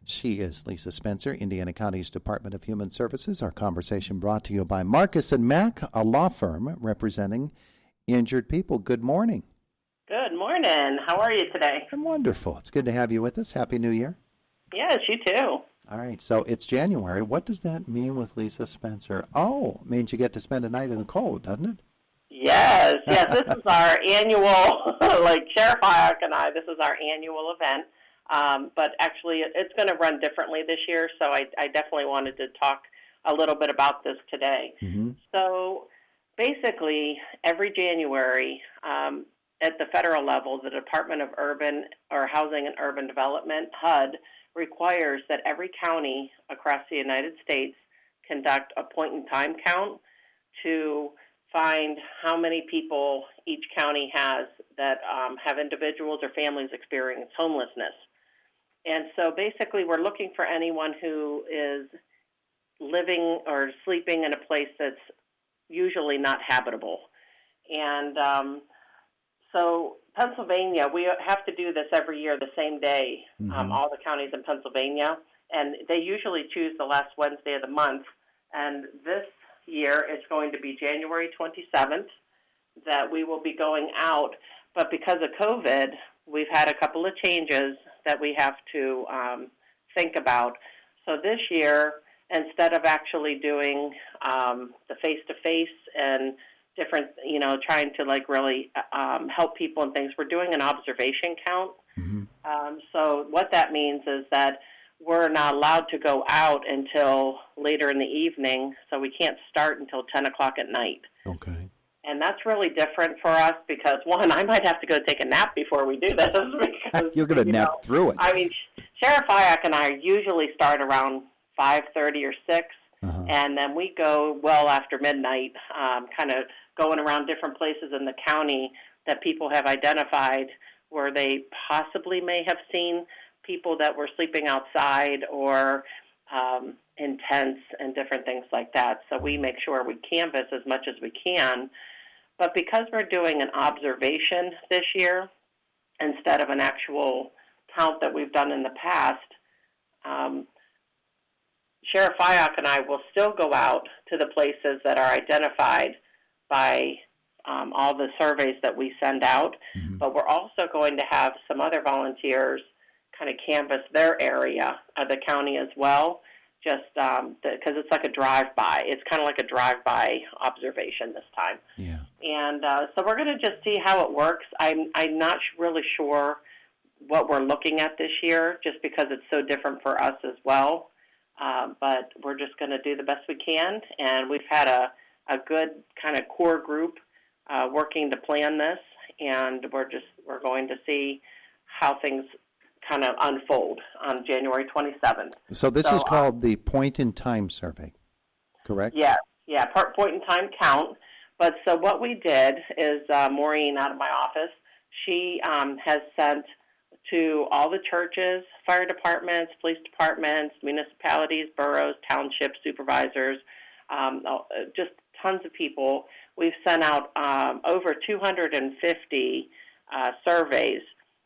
She is Lisa Spencer, Indiana County's Department of Human Services. Our conversation brought to you by Marcus and Mack, a law firm representing injured people. Good morning. Good morning. How are you today? I'm wonderful. It's good to have you with us. Happy New Year. Yes, you too. All right, so it's January. What does that mean with Lisa Spencer? Oh, it means you get to spend a night in the cold, doesn't it? Yes. This is our annual, like Sheriff Hayek and I, this is our annual event. But actually, it's going to run differently this year, so I definitely wanted to talk a little bit about this today. Mm-hmm. So basically, every January at the federal level, the Department of Urban or Housing and Urban Development, HUD, requires that every county across the United States conduct a point-in-time count to find how many people each county has that have individuals or families experience homelessness. And so basically we're looking for anyone who is living or sleeping in a place that's usually not habitable. And so Pennsylvania, we have to do this every year the same day, all the counties in Pennsylvania, and they usually choose the last Wednesday of the month. And this year it's going to be January 27th that we will be going out. But because of COVID, we've had a couple of changes that we have to think about. So this year, instead of actually doing the face-to-face and different, trying to like really help people and things, we're doing an observation count. Mm-hmm. So what that means is that we're not allowed to go out until later in the evening, so we can't start until 10 o'clock at night. Okay. And that's really different for us because, one, I might have to go take a nap before we do this. Because, You're going to nap through it. I mean, Sheriff Hayek and I usually start around 5:30 or 6, and then we go well after midnight, kind of going around different places in the county that people have identified where they possibly may have seen people that were sleeping outside or in tents and different things like that. So we make sure we canvass as much as we can. But because we're doing an observation this year instead of an actual count that we've done in the past, Sheriff Hayek and I will still go out to the places that are identified by all the surveys that we send out, but we're also going to have some other volunteers kind of canvass their area of the county as well, just because it's like a drive-by. It's kind of like a drive-by observation this time. Yeah. And so we're going to just see how it works. I'm not really sure what we're looking at this year, just because it's so different for us as well. But we're just going to do the best we can, and we've had a good kind of core group working to plan this, and we're going to see how things kind of unfold on January 27th. So this is called the point-in-time survey, correct? Yeah, point-in-time count. But so what we did is Maureen out of my office, she has sent to all the churches, fire departments, police departments, municipalities, boroughs, townships, supervisors, just tons of people. We've sent out over 250 surveys.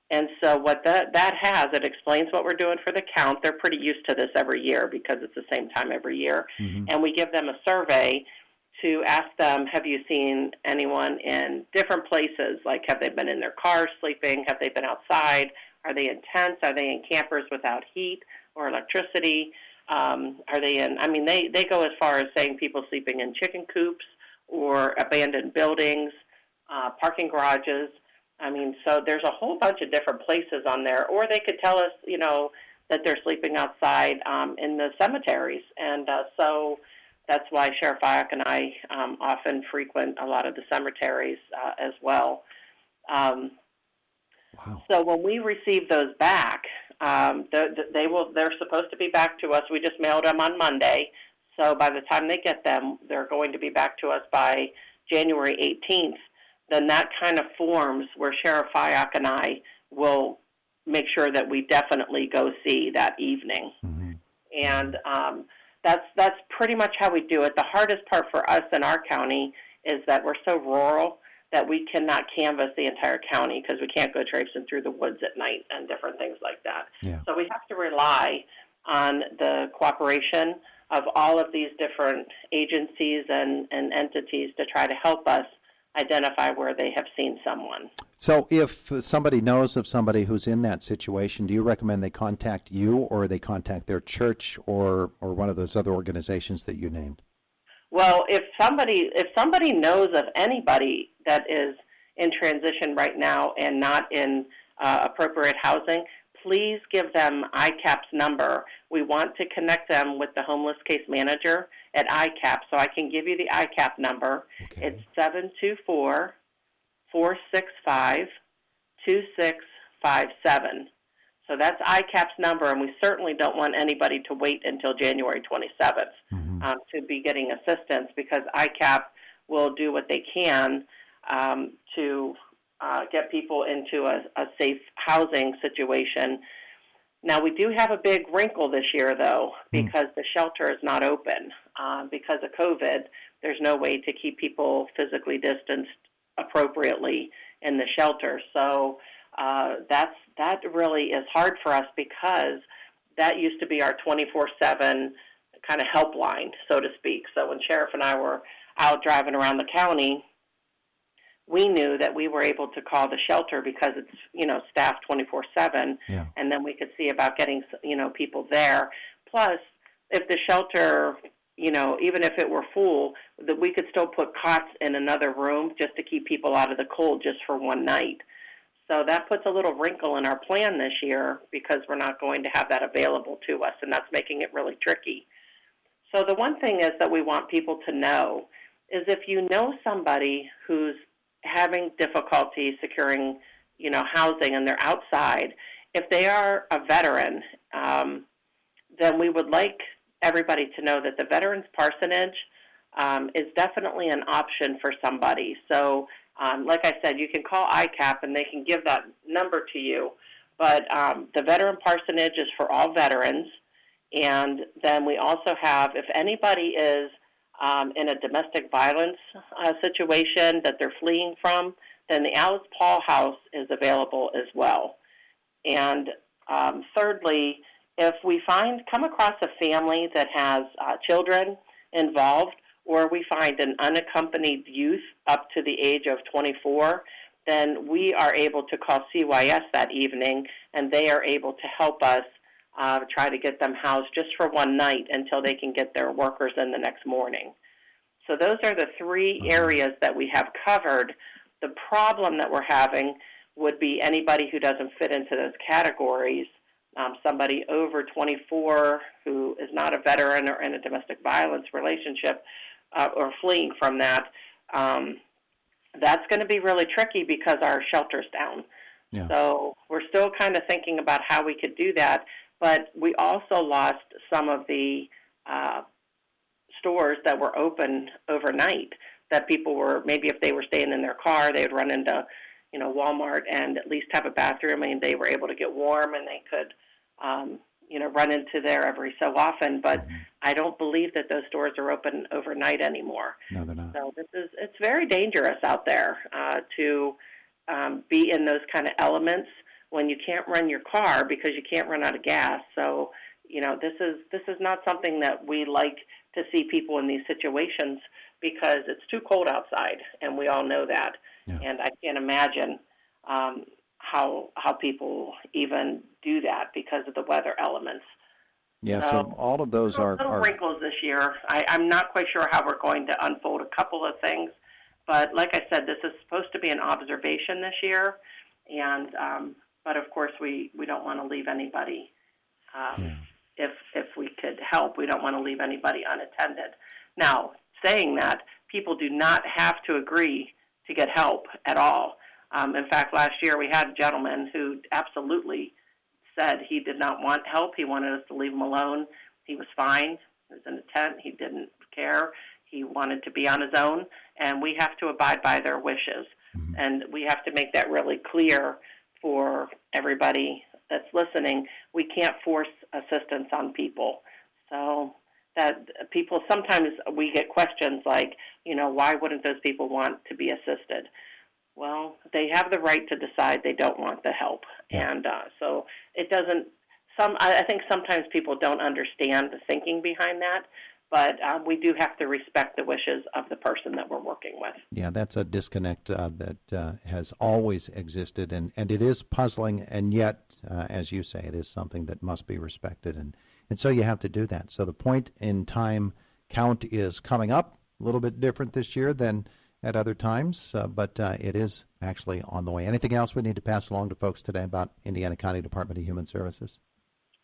And so what that has, it explains what we're doing for the count. They're pretty used to this every year because it's the same time every year. And we give them a survey to ask them, have you seen anyone in different places? Like, have they been in their cars sleeping? Have they been outside? Are they in tents? Are they in campers without heat or electricity? Are they in, they go as far as saying people sleeping in chicken coops or abandoned buildings, parking garages. So there's a whole bunch of different places on there. Or they could tell us, that they're sleeping outside in the cemeteries. And so that's why Sheriff Hayek and I often frequent a lot of the cemeteries as well. Wow. So when we receive those back, they're supposed to be back to us. We just mailed them on Monday. So by the time they get them, they're going to be back to us by January 18th. Then that kind of forms where Sheriff Hayek and I will make sure that we definitely go see that evening. And that's pretty much how we do it. The hardest part for us in our county is that we're so rural that we cannot canvass the entire county because we can't go traipsing through the woods at night and different things like that. Yeah. So we have to rely on the cooperation of all of these different agencies and entities to try to help us identify where they have seen someone. So if somebody knows of somebody who's in that situation, do you recommend they contact you, or they contact their church, or one of those other organizations that you named? Well, if somebody knows of anybody that is in transition right now and not in appropriate housing, please give them ICAP's number. We want to connect them with the homeless case manager at ICAP, so I can give you the ICAP number. Okay. It's 724-465-2657. So that's ICAP's number, and we certainly don't want anybody to wait until January 27th to be getting assistance, because ICAP will do what they can to get people into a safe housing situation. Now, we do have a big wrinkle this year, though, because the shelter is not open. Because of COVID, there's no way to keep people physically distanced appropriately in the shelter. So that really is hard for us, because that used to be our 24/7 kind of helpline, so to speak. So when Sheriff and I were out driving around the county, we knew that we were able to call the shelter because it's, staffed 24/7, and then we could see about getting, people there. Plus, if the shelter, even if it were full, that we could still put cots in another room just to keep people out of the cold just for one night. So that puts a little wrinkle in our plan this year, because we're not going to have that available to us, and that's making it really tricky. So the one thing is that we want people to know is, if you know somebody who's having difficulty securing, housing, and they're outside, if they are a veteran, then we would like everybody to know that the Veterans Parsonage is definitely an option for somebody. So, like I said, you can call ICAP and they can give that number to you. But the Veteran Parsonage is for all veterans. And then we also have, if anybody is in a domestic violence situation that they're fleeing from, then the Alice Paul House is available as well. And thirdly, if we come across a family that has children involved, or we find an unaccompanied youth up to the age of 24, then we are able to call CYS that evening, and they are able to help us try to get them housed just for one night until they can get their workers in the next morning. So those are the three areas that we have covered. The problem that we're having would be anybody who doesn't fit into those categories. Somebody over 24 who is not a veteran or in a domestic violence relationship or fleeing from that, that's going to be really tricky because our shelter's down. Yeah. So we're still kind of thinking about how we could do that, but we also lost some of the stores that were open overnight, that people were, maybe if they were staying in their car, they would run into, Walmart and at least have a bathroom, and they were able to get warm, and they could, run into there every so often. But I don't believe that those stores are open overnight anymore. No, they're not. So it's very dangerous out there to be in those kind of elements when you can't run your car because you can't run out of gas. So, this is not something that we like to see people in these situations, because it's too cold outside, and we all know that. Yeah. And I can't imagine how people even do that because of the weather elements. Yeah, so all of those are wrinkles this year. I'm not quite sure how we're going to unfold a couple of things, but like I said, this is supposed to be an observation this year, and but of course we don't want to leave anybody. If we could help, we don't want to leave anybody unattended. Now, saying that, people do not have to agree to get help at all. In fact, last year we had a gentleman who absolutely said he did not want help. He wanted us to leave him alone. He was fine. He was in a tent. He didn't care. He wanted to be on his own, and we have to abide by their wishes. Mm-hmm. And we have to make that really clear for everybody that's listening. We can't force assistance on people. So that people, sometimes we get questions like, why wouldn't those people want to be assisted? Well, they have the right to decide they don't want the help. Yeah. And so it doesn't I think sometimes people don't understand the thinking behind that, but we do have to respect the wishes of the person that we're working with. Yeah, that's a disconnect that has always existed, and it is puzzling, and yet, as you say, it is something that must be respected, and so you have to do that. So the point in time count is coming up, a little bit different this year than at other times, but it is actually on the way. Anything else we need to pass along to folks today about Indiana County Department of Human Services?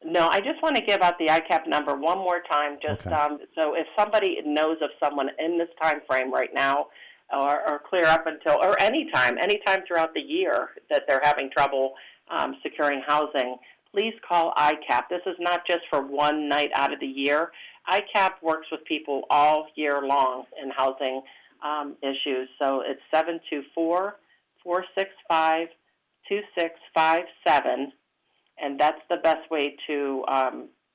No, I just want to give out the ICAP number one more time, just Okay. So if somebody knows of someone in this time frame right now, or clear up until, or anytime throughout the year that they're having trouble securing housing, please call ICAP. This is not just for one night out of the year. ICAP works with people all year long in housing issues. So it's 724-465-2657. And that's the best way to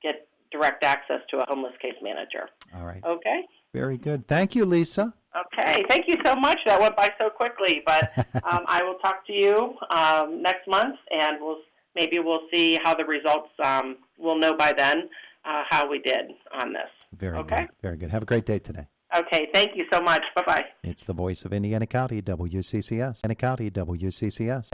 get direct access to a homeless case manager. All right. Okay? Very good. Thank you, Lisa. Okay. Thank you so much. That went by so quickly. But I will talk to you next month, and maybe we'll see how the results, we'll know by then how we did on this. Very good. Very good. Have a great day today. Okay. Thank you so much. Bye-bye. It's the voice of Indiana County, WCCS. Indiana County, WCCS.